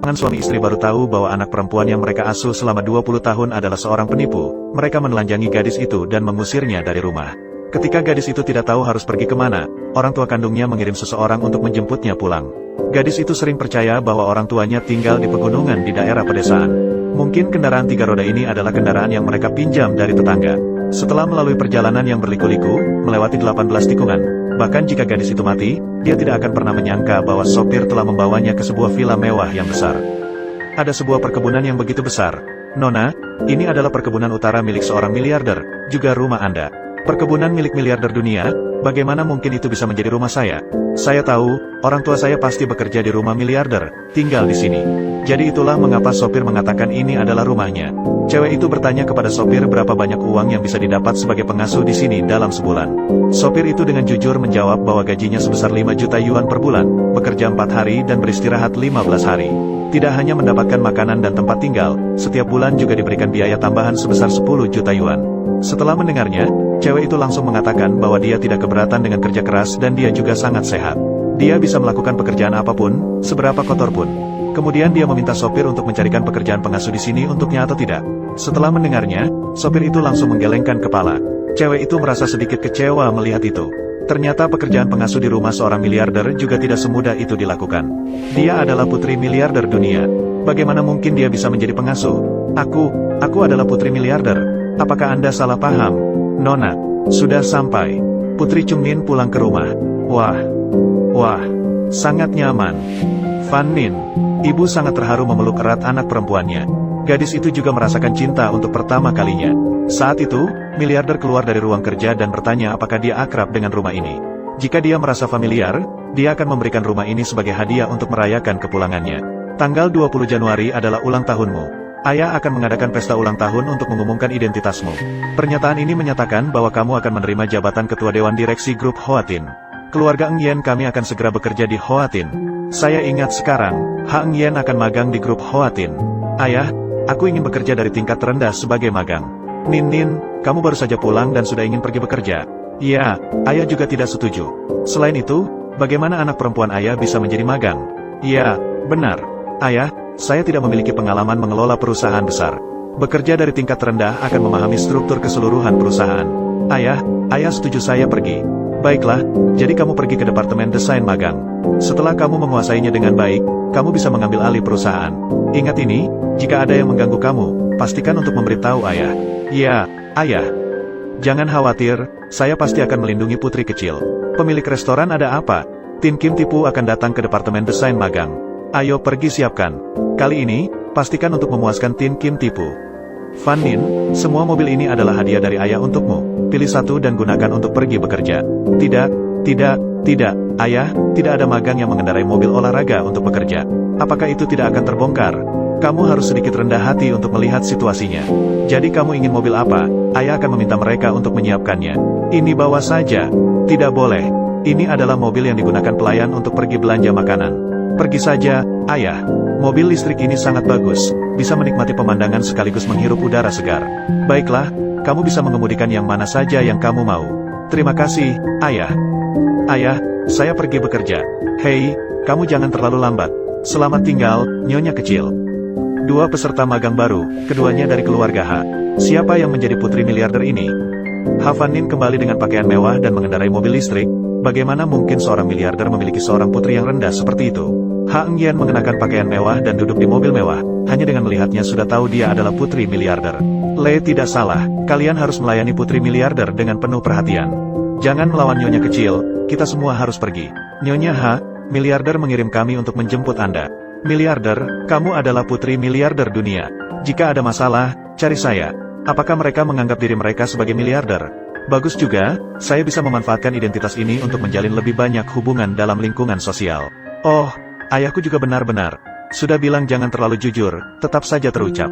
Pasangan suami istri baru tahu bahwa anak perempuan yang mereka asuh selama 20 tahun adalah seorang penipu. Mereka menelanjangi gadis itu dan mengusirnya dari rumah. Ketika gadis itu tidak tahu harus pergi kemana, orang tua kandungnya mengirim seseorang untuk menjemputnya pulang. Gadis itu sering percaya bahwa orang tuanya tinggal di pegunungan di daerah pedesaan. Mungkin kendaraan 3 roda ini adalah kendaraan yang mereka pinjam dari tetangga. Setelah melalui perjalanan yang berliku-liku, melewati 18 tikungan, bahkan jika gadis itu mati, dia tidak akan pernah menyangka bahwa sopir telah membawanya ke sebuah villa mewah yang besar. Ada sebuah perkebunan yang begitu besar. Nona, ini adalah perkebunan utara milik seorang miliarder, juga rumah Anda. Perkebunan milik miliarder dunia, bagaimana mungkin itu bisa menjadi rumah saya? Saya tahu, orang tua saya pasti bekerja di rumah miliarder, tinggal di sini. Jadi itulah mengapa sopir mengatakan ini adalah rumahnya. Cewek itu bertanya kepada sopir berapa banyak uang yang bisa didapat sebagai pengasuh di sini dalam sebulan. Sopir itu dengan jujur menjawab bahwa gajinya sebesar 5 juta yuan per bulan, bekerja 4 hari dan beristirahat 15 hari. Tidak hanya mendapatkan makanan dan tempat tinggal, setiap bulan juga diberikan biaya tambahan sebesar 10 juta yuan. Setelah mendengarnya, cewek itu langsung mengatakan bahwa dia tidak keberatan dengan kerja keras dan dia juga sangat sehat. Dia bisa melakukan pekerjaan apapun, seberapa kotor pun. Kemudian dia meminta sopir untuk mencarikan pekerjaan pengasuh di sini untuknya atau tidak. Setelah mendengarnya, sopir itu langsung menggelengkan kepala. Cewek itu merasa sedikit kecewa melihat itu. Ternyata pekerjaan pengasuh di rumah seorang miliarder juga tidak semudah itu dilakukan. Dia adalah putri miliarder dunia. Bagaimana mungkin dia bisa menjadi pengasuh? Aku adalah putri miliarder. Apakah Anda salah paham? Nona, sudah sampai. Putri Chungmin pulang ke rumah. Wah, sangat nyaman. Fan Nin, ibu sangat terharu memeluk erat anak perempuannya. Gadis itu juga merasakan cinta untuk pertama kalinya. Saat itu, miliarder keluar dari ruang kerja dan bertanya apakah dia akrab dengan rumah ini. Jika dia merasa familiar, dia akan memberikan rumah ini sebagai hadiah untuk merayakan kepulangannya. Tanggal 20 Januari adalah ulang tahunmu. Ayah akan mengadakan pesta ulang tahun untuk mengumumkan identitasmu. Pernyataan ini menyatakan bahwa kamu akan menerima jabatan ketua dewan direksi grup Hoatin. Keluarga Eng Yen kami akan segera bekerja di Hoatin. Saya ingat sekarang, Eng Yen akan magang di grup Hoatin. Ayah, aku ingin bekerja dari tingkat terendah sebagai magang. Nin, kamu baru saja pulang dan sudah ingin pergi bekerja. Ya, ayah juga tidak setuju. Selain itu, bagaimana anak perempuan ayah bisa menjadi magang? Ya, benar. Ayah, saya tidak memiliki pengalaman mengelola perusahaan besar. Bekerja dari tingkat terendah akan memahami struktur keseluruhan perusahaan. Ayah setuju saya pergi. Baiklah, jadi kamu pergi ke departemen desain magang. Setelah kamu menguasainya dengan baik, kamu bisa mengambil alih perusahaan. Ingat ini, jika ada yang mengganggu kamu, pastikan untuk memberitahu ayah. Ya, ayah. Jangan khawatir, saya pasti akan melindungi putri kecil. Pemilik restoran ada apa? Tin Kim Tipu akan datang ke departemen desain magang. Ayo pergi siapkan. Kali ini, pastikan untuk memuaskan Tin Kim Tipu. Fan Nin, semua mobil ini adalah hadiah dari ayah untukmu. Pilih satu dan gunakan untuk pergi bekerja. Tidak, ayah, tidak ada magang yang mengendarai mobil olahraga untuk bekerja. Apakah itu tidak akan terbongkar? Kamu harus sedikit rendah hati untuk melihat situasinya. Jadi kamu ingin mobil apa? Ayah akan meminta mereka untuk menyiapkannya. Ini bawa saja. Tidak boleh. Ini adalah mobil yang digunakan pelayan untuk pergi belanja makanan. Pergi saja, ayah. Mobil listrik ini sangat bagus, bisa menikmati pemandangan sekaligus menghirup udara segar. Baiklah, kamu bisa mengemudikan yang mana saja yang kamu mau. Terima kasih, ayah. Ayah, saya pergi bekerja. Hei, kamu jangan terlalu lambat. Selamat tinggal, nyonya kecil. Dua peserta magang baru, keduanya dari keluarga H. Siapa yang menjadi putri miliarder ini? Fan Nin kembali dengan pakaian mewah dan mengendarai mobil listrik. Bagaimana mungkin seorang miliarder memiliki seorang putri yang rendah seperti itu? Eng Yen mengenakan pakaian mewah dan duduk di mobil mewah. Hanya dengan melihatnya sudah tahu dia adalah putri miliarder. Le tidak salah, kalian harus melayani putri miliarder dengan penuh perhatian. Jangan melawan nyonya kecil, kita semua harus pergi. Nyonya H, miliarder mengirim kami untuk menjemput Anda. Miliarder, kamu adalah putri miliarder dunia. Jika ada masalah, cari saya. Apakah mereka menganggap diri mereka sebagai miliarder? Bagus juga, saya bisa memanfaatkan identitas ini untuk menjalin lebih banyak hubungan dalam lingkungan sosial. Oh, ayahku juga benar-benar. Sudah bilang jangan terlalu jujur, tetap saja terucap.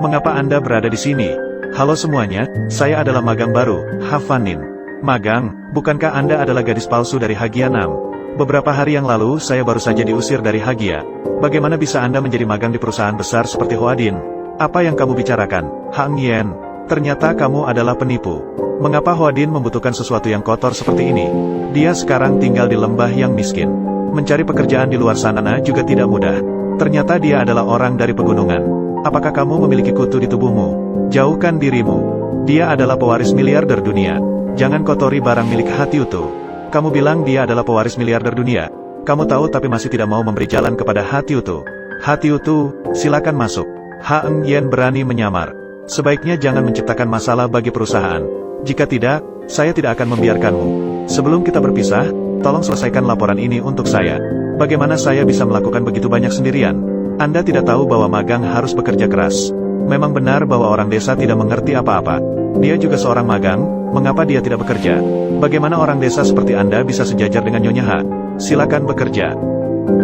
Mengapa Anda berada di sini? Halo semuanya, saya adalah magang baru, Fan Nin. Magang, bukankah Anda adalah gadis palsu dari Hagia 6? Beberapa hari yang lalu, saya baru saja diusir dari Hagia. Bagaimana bisa Anda menjadi magang di perusahaan besar seperti Hoadin? Apa yang kamu bicarakan, Eng Yen? Ternyata kamu adalah penipu. Mengapa Hoadin membutuhkan sesuatu yang kotor seperti ini? Dia sekarang tinggal di lembah yang miskin. Mencari pekerjaan di luar sana juga tidak mudah. Ternyata dia adalah orang dari pegunungan. Apakah kamu memiliki kutu di tubuhmu? Jauhkan dirimu. Dia adalah pewaris miliarder dunia. Jangan kotori barang milik Hatiutu. Kamu bilang dia adalah pewaris miliarder dunia. Kamu tahu tapi masih tidak mau memberi jalan kepada Hatiutu. Hatiutu, silakan masuk. Hang Yen berani menyamar. Sebaiknya jangan menciptakan masalah bagi perusahaan. Jika tidak, saya tidak akan membiarkanmu. Sebelum kita berpisah, tolong selesaikan laporan ini untuk saya. Bagaimana saya bisa melakukan begitu banyak sendirian? Anda tidak tahu bahwa magang harus bekerja keras. Memang benar bahwa orang desa tidak mengerti apa-apa. Dia juga seorang magang, mengapa dia tidak bekerja? Bagaimana orang desa seperti Anda bisa sejajar dengan Nyonya Ha? Silakan bekerja.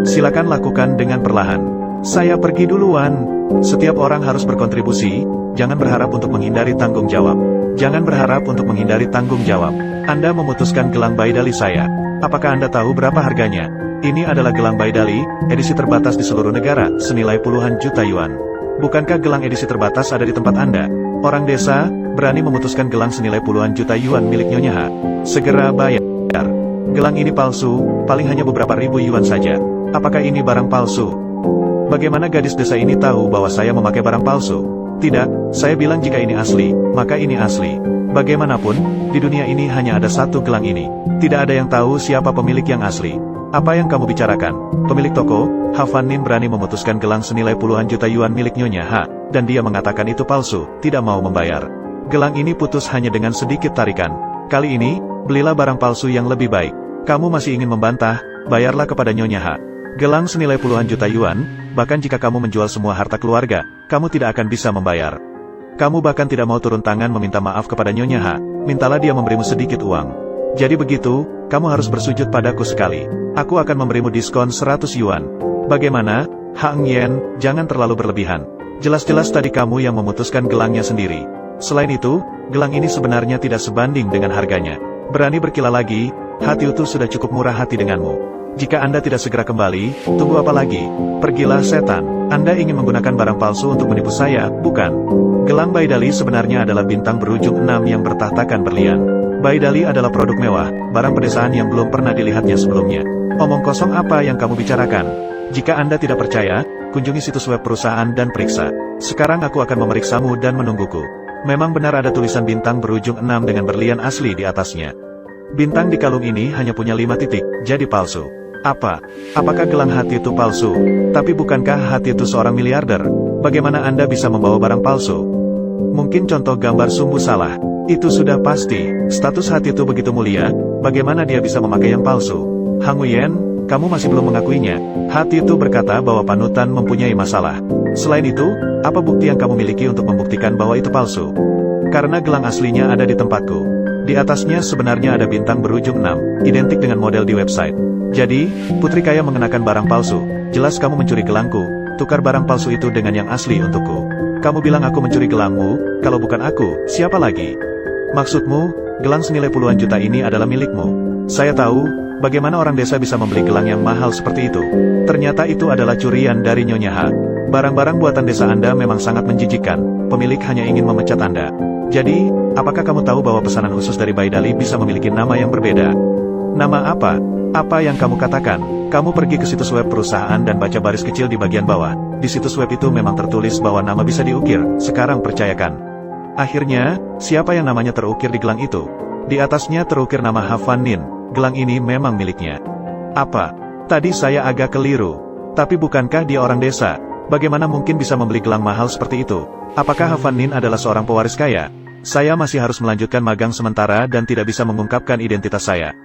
Silakan lakukan dengan perlahan. Saya pergi duluan. Setiap orang harus berkontribusi, jangan berharap untuk menghindari tanggung jawab. Jangan berharap untuk menghindari tanggung jawab. Anda memutuskan gelang Baidali saya. Apakah Anda tahu berapa harganya? Ini adalah gelang Baidali, edisi terbatas di seluruh negara, senilai puluhan juta yuan. Bukankah gelang edisi terbatas ada di tempat Anda? Orang desa, berani memutuskan gelang senilai puluhan juta yuan milik Nyonya Ha. Segera bayar. Gelang ini palsu, paling hanya beberapa ribu yuan saja. Apakah ini barang palsu? Bagaimana gadis desa ini tahu bahwa saya memakai barang palsu? Tidak, saya bilang jika ini asli, maka ini asli. Bagaimanapun, di dunia ini hanya ada satu gelang ini. Tidak ada yang tahu siapa pemilik yang asli. Apa yang kamu bicarakan? Pemilik toko, Ha Fan Nin berani memutuskan gelang senilai puluhan juta yuan milik Nyonya Ha, dan dia mengatakan itu palsu, tidak mau membayar. Gelang ini putus hanya dengan sedikit tarikan. Kali ini, belilah barang palsu yang lebih baik. Kamu masih ingin membantah, bayarlah kepada Nyonya Ha. Gelang senilai puluhan juta yuan, bahkan jika kamu menjual semua harta keluarga, kamu tidak akan bisa membayar. Kamu bahkan tidak mau turun tangan meminta maaf kepada Nyonya Ha, mintalah dia memberimu sedikit uang. Jadi begitu, kamu harus bersujud padaku sekali. Aku akan memberimu diskon 100 yuan. Bagaimana, Hang Yen, jangan terlalu berlebihan. Jelas-jelas tadi kamu yang memutuskan gelangnya sendiri. Selain itu, gelang ini sebenarnya tidak sebanding dengan harganya. Berani berkilah lagi, Hatiutu sudah cukup murah hati denganmu. Jika Anda tidak segera kembali, tunggu apa lagi? Pergilah setan. Anda ingin menggunakan barang palsu untuk menipu saya, bukan? Gelang Baidali sebenarnya adalah bintang berujung 6 yang bertahtakan berlian. Baidali adalah produk mewah, barang pedesaan yang belum pernah dilihatnya sebelumnya. Omong kosong apa yang kamu bicarakan? Jika Anda tidak percaya, kunjungi situs web perusahaan dan periksa. Sekarang aku akan memeriksamu dan menungguku. Memang benar ada tulisan bintang berujung 6 dengan berlian asli di atasnya. Bintang di kalung ini hanya punya 5 titik, jadi palsu. Apakah gelang hati itu palsu? Tapi bukankah hati itu seorang miliarder? Bagaimana Anda bisa membawa barang palsu? Mungkin contoh gambar sungguh salah. Itu sudah pasti. Status hati itu begitu mulia, bagaimana dia bisa memakai yang palsu? Hang Yen, kamu masih belum mengakuinya. Hati itu berkata bahwa panutan mempunyai masalah. Selain itu, apa bukti yang kamu miliki untuk membuktikan bahwa itu palsu? Karena gelang aslinya ada di tempatku. Di atasnya sebenarnya ada bintang berujung 6, identik dengan model di website. Jadi, putri kaya mengenakan barang palsu. Jelas kamu mencuri gelangku, tukar barang palsu itu dengan yang asli untukku. Kamu bilang aku mencuri gelangmu, kalau bukan aku, siapa lagi? Maksudmu, gelang senilai puluhan juta ini adalah milikmu. Saya tahu, bagaimana orang desa bisa membeli gelang yang mahal seperti itu. Ternyata itu adalah curian dari Nyonya Ha. Barang-barang buatan desa Anda memang sangat menjijikkan, pemilik hanya ingin memecat Anda. Jadi, apakah kamu tahu bahwa pesanan khusus dari Baidali bisa memiliki nama yang berbeda? Nama apa? Apa yang kamu katakan? Kamu pergi ke situs web perusahaan dan baca baris kecil di bagian bawah. Di situs web itu memang tertulis bahwa nama bisa diukir, sekarang percayakan. Akhirnya, siapa yang namanya terukir di gelang itu? Di atasnya terukir nama Ha Fan Nin, gelang ini memang miliknya. Apa? Tadi saya agak keliru. Tapi bukankah dia orang desa? Bagaimana mungkin bisa membeli gelang mahal seperti itu? Apakah Ha Fan Nin adalah seorang pewaris kaya? Saya masih harus melanjutkan magang sementara dan tidak bisa mengungkapkan identitas saya.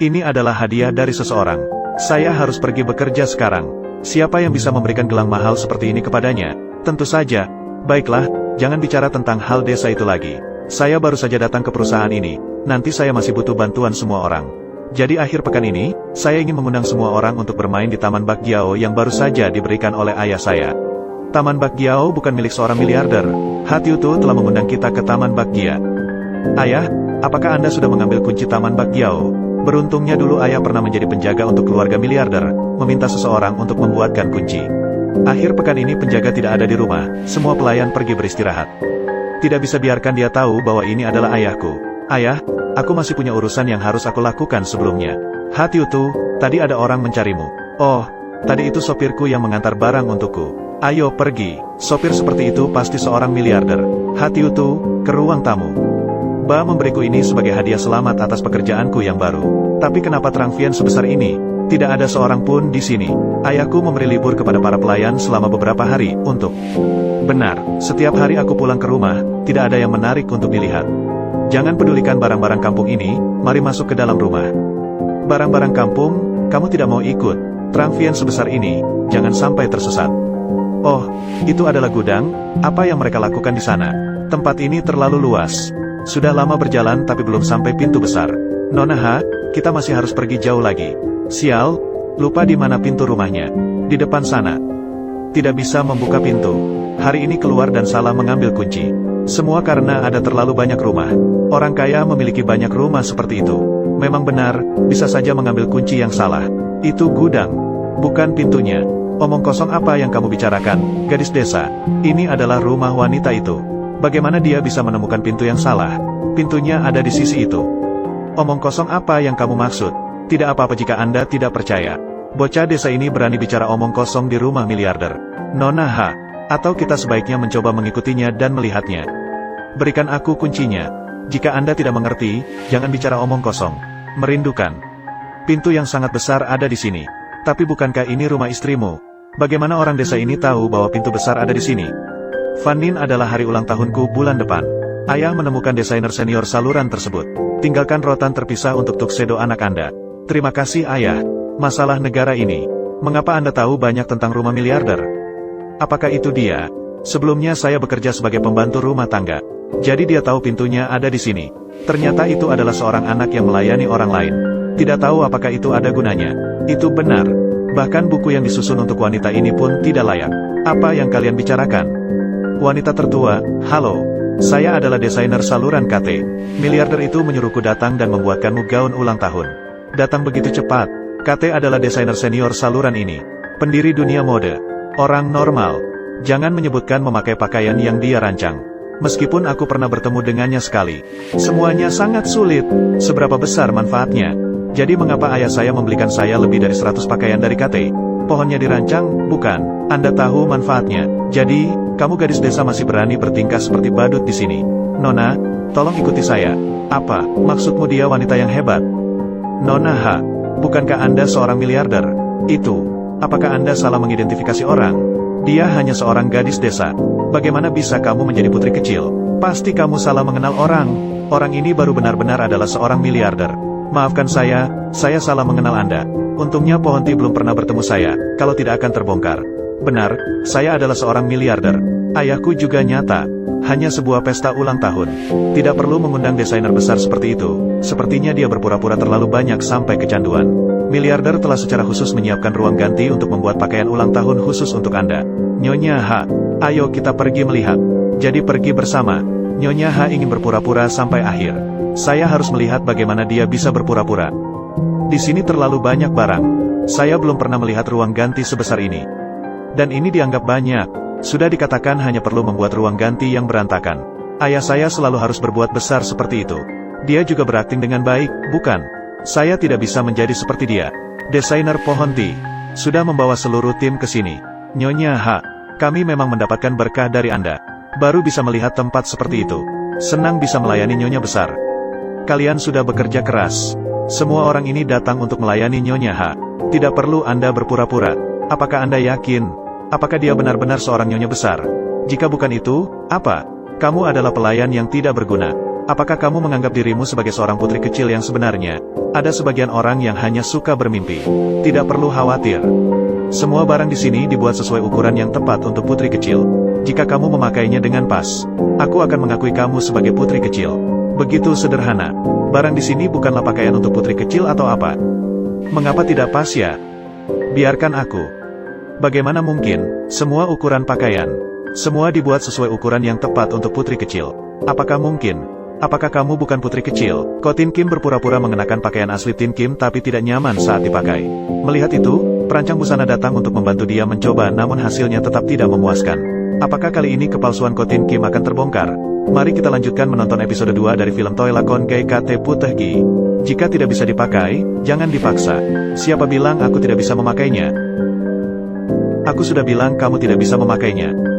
Ini adalah hadiah dari seseorang. Saya harus pergi bekerja sekarang. Siapa yang bisa memberikan gelang mahal seperti ini kepadanya? Tentu saja. Baiklah, jangan bicara tentang hal desa itu lagi. Saya baru saja datang ke perusahaan ini. Nanti saya masih butuh bantuan semua orang. Jadi akhir pekan ini, saya ingin mengundang semua orang untuk bermain di Taman Bakgyao yang baru saja diberikan oleh ayah saya. Taman Bakgyao bukan milik seorang miliarder. Hatiutu telah mengundang kita ke Taman Bakgyao. Ayah, apakah Anda sudah mengambil kunci Taman Bakgyao? Beruntungnya dulu ayah pernah menjadi penjaga untuk keluarga miliarder, meminta seseorang untuk membuatkan kunci. Akhir pekan ini penjaga tidak ada di rumah, semua pelayan pergi beristirahat. Tidak bisa biarkan dia tahu bahwa ini adalah ayahku. Ayah, aku masih punya urusan yang harus aku lakukan sebelumnya. Hatiutu, tadi ada orang mencarimu. Oh, Tadi itu sopirku yang mengantar barang untukku. Ayo pergi. Sopir seperti itu pasti seorang miliarder. Hati itu, ke ruang tamu. Ba memberiku ini sebagai hadiah selamat atas pekerjaanku yang baru. Tapi kenapa Trangvian sebesar ini? Tidak ada seorang pun di sini. Ayahku memberi libur kepada para pelayan selama beberapa hari untuk... Benar, setiap hari aku pulang ke rumah, tidak ada yang menarik untuk dilihat. Jangan pedulikan barang-barang kampung ini, mari masuk ke dalam rumah. Barang-barang kampung, kamu tidak mau ikut. Trangvian sebesar ini, jangan sampai tersesat. Oh, itu adalah gudang, apa yang mereka lakukan di sana? Tempat ini terlalu luas. Sudah lama berjalan tapi belum sampai pintu besar. Nona Ha, kita masih harus pergi jauh lagi. Sial, lupa di mana pintu rumahnya. Di depan sana. Tidak bisa membuka pintu. Hari ini keluar dan salah mengambil kunci. Semua karena ada terlalu banyak rumah. Orang kaya memiliki banyak rumah seperti itu. Memang benar, bisa saja mengambil kunci yang salah. Itu gudang, bukan pintunya. Omong kosong apa yang kamu bicarakan, gadis desa? Ini adalah rumah wanita itu. Bagaimana dia bisa menemukan pintu yang salah? Pintunya ada di sisi itu. Omong kosong apa yang kamu maksud? Tidak apa-apa jika Anda tidak percaya. Bocah desa ini berani bicara omong kosong di rumah miliarder. Nona Ha, atau kita sebaiknya mencoba mengikutinya dan melihatnya. Berikan aku kuncinya. Jika Anda tidak mengerti, jangan bicara omong kosong. Merindukan. Pintu yang sangat besar ada di sini. Tapi bukankah ini rumah istrimu? Bagaimana orang desa ini tahu bahwa pintu besar ada di sini? Fanin adalah hari ulang tahunku bulan depan. Ayah menemukan desainer senior saluran tersebut. Tinggalkan rotan terpisah untuk tuxedo anak Anda. Terima kasih ayah. Masalah negara ini. Mengapa Anda tahu banyak tentang rumah miliarder? Apakah itu dia? Sebelumnya saya bekerja sebagai pembantu rumah tangga. Jadi dia tahu pintunya ada di sini. Ternyata itu adalah seorang anak yang melayani orang lain. Tidak tahu apakah itu ada gunanya. Itu benar. Bahkan buku yang disusun untuk wanita ini pun tidak layak. Apa yang kalian bicarakan? Wanita tertua, halo. Saya adalah desainer saluran KT. Miliarder itu menyuruhku datang dan membuatkanmu gaun ulang tahun. Datang begitu cepat. KT adalah desainer senior saluran ini. Pendiri dunia mode. Orang normal. Jangan menyebutkan memakai pakaian yang dia rancang. Meskipun aku pernah bertemu dengannya sekali. Semuanya sangat sulit. Seberapa besar manfaatnya? Jadi mengapa ayah saya membelikan saya lebih dari 100 pakaian dari KT? Pohonnya dirancang, bukan? Anda tahu manfaatnya. Jadi, kamu gadis desa masih berani bertingkah seperti badut di sini. Nona, tolong ikuti saya. Apa, maksudmu dia wanita yang hebat? Nona Ha, bukankah Anda seorang miliarder? Itu, apakah Anda salah mengidentifikasi orang? Dia hanya seorang gadis desa. Bagaimana bisa kamu menjadi putri kecil? Pasti kamu salah mengenal orang. Orang ini baru benar-benar adalah seorang miliarder. Maafkan saya salah mengenal Anda. Untungnya Pohon Ti belum pernah bertemu saya, kalau tidak akan terbongkar. Benar, saya adalah seorang miliarder. Ayahku juga nyata. Hanya sebuah pesta ulang tahun. Tidak perlu mengundang desainer besar seperti itu. Sepertinya dia berpura-pura terlalu banyak sampai kecanduan. Miliarder telah secara khusus menyiapkan ruang ganti untuk membuat pakaian ulang tahun khusus untuk Anda. Nyonya Ha, ayo kita pergi melihat. Jadi pergi bersama. Nyonya Ha ingin berpura-pura sampai akhir. Saya harus melihat bagaimana dia bisa berpura-pura. Di sini terlalu banyak barang. Saya belum pernah melihat ruang ganti sebesar ini. Dan ini dianggap banyak. Sudah dikatakan hanya perlu membuat ruang ganti yang berantakan. Ayah saya selalu harus berbuat besar seperti itu. Dia juga berakting dengan baik, bukan? Saya tidak bisa menjadi seperti dia. Desainer Pohon Ti sudah membawa seluruh tim ke sini. Nyonya Ha, kami memang mendapatkan berkah dari Anda. Baru bisa melihat tempat seperti itu. Senang bisa melayani Nyonya besar. Kalian sudah bekerja keras. Semua orang ini datang untuk melayani Nyonya Ha. Tidak perlu Anda berpura-pura. Apakah Anda yakin? Apakah dia benar-benar seorang nyonya besar? Jika bukan itu, apa? Kamu adalah pelayan yang tidak berguna. Apakah kamu menganggap dirimu sebagai seorang putri kecil yang sebenarnya? Ada sebagian orang yang hanya suka bermimpi. Tidak perlu khawatir. Semua barang di sini dibuat sesuai ukuran yang tepat untuk putri kecil. Jika kamu memakainya dengan pas, aku akan mengakui kamu sebagai putri kecil. Begitu sederhana. Barang di sini bukanlah pakaian untuk putri kecil atau apa? Mengapa tidak pas ya? Biarkan aku. Bagaimana mungkin, semua ukuran pakaian, semua dibuat sesuai ukuran yang tepat untuk putri kecil. Apakah mungkin? Apakah kamu bukan putri kecil? Ko Tin Kim berpura-pura mengenakan pakaian asli Tin Kim tapi tidak nyaman saat dipakai. Melihat itu, perancang busana datang untuk membantu dia mencoba namun hasilnya tetap tidak memuaskan. Apakah kali ini kepalsuan Ko Tin Kim akan terbongkar? Mari kita lanjutkan menonton episode 2 dari film Toi Lakon Gai Kate Puteh Gi. Jika tidak bisa dipakai, jangan dipaksa. Siapa bilang aku tidak bisa memakainya? Aku sudah bilang kamu tidak bisa memakainya.